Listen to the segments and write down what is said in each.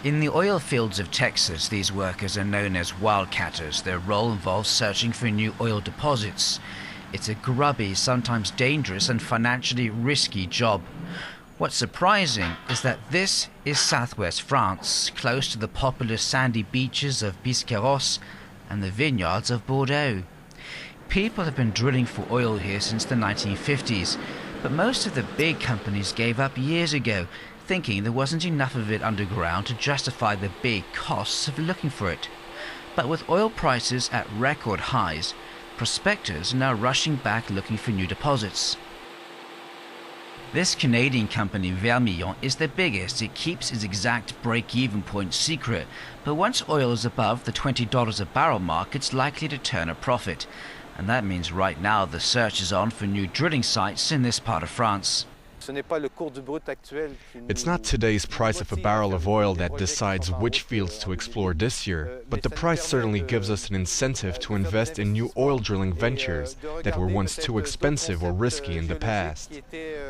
In the oil fields of Texas, these workers are known as wildcatters. Their role involves searching for new oil deposits. It's a grubby, sometimes dangerous and financially risky job. What's surprising is that this is southwest France, close to the popular sandy beaches of Biscarrosse and the vineyards of Bordeaux. People have been drilling for oil here since the 1950s, but most of the big companies gave up years ago, thinking there wasn't enough of it underground to justify the big costs of looking for it. But with oil prices at record highs, prospectors are now rushing back looking for new deposits. This Canadian company, Vermilion, is the biggest. It keeps its exact break-even point secret, but once oil is above the $20 a barrel mark, it's likely to turn a profit. And that means right now the search is on for new drilling sites in this part of France. It's not today's price of a barrel of oil that decides which fields to explore this year, but the price certainly gives us an incentive to invest in new oil drilling ventures that were once too expensive or risky in the past.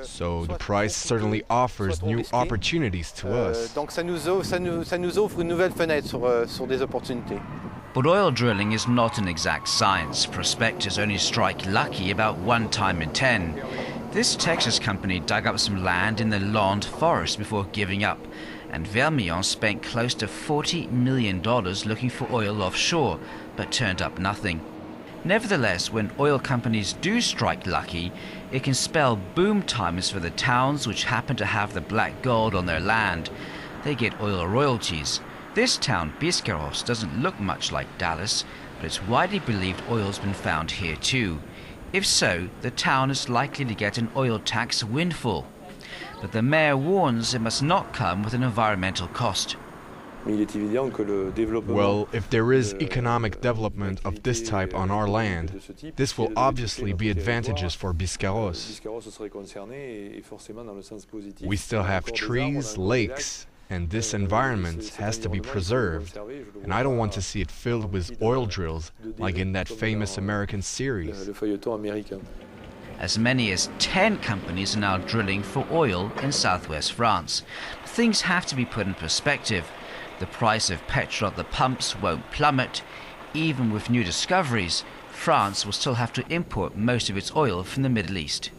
So the price certainly offers new opportunities to us. But oil drilling is not an exact science. Prospectors only strike lucky about 1 time in 10. This Texas company dug up some land in the Landes forest before giving up, and Vermilion spent close to $40 million looking for oil offshore, but turned up nothing. Nevertheless, when oil companies do strike lucky, it can spell boom times for the towns which happen to have the black gold on their land. They get oil royalties. This town, Biscarrosse, doesn't look much like Dallas, but it's widely believed oil's been found here too. If so, the town is likely to get an oil tax windfall. But the mayor warns it must not come with an environmental cost. Well, if there is economic development of this type on our land, this will obviously be advantageous for Biscarrosse. We still have trees, lakes, and this environment has to be preserved, and I don't want to see it filled with oil drills like in that famous American series. As many as 10 companies are now drilling for oil in southwest France. Things have to be put in perspective. The price of petrol at the pumps won't plummet. Even with new discoveries, France will still have to import most of its oil from the Middle East.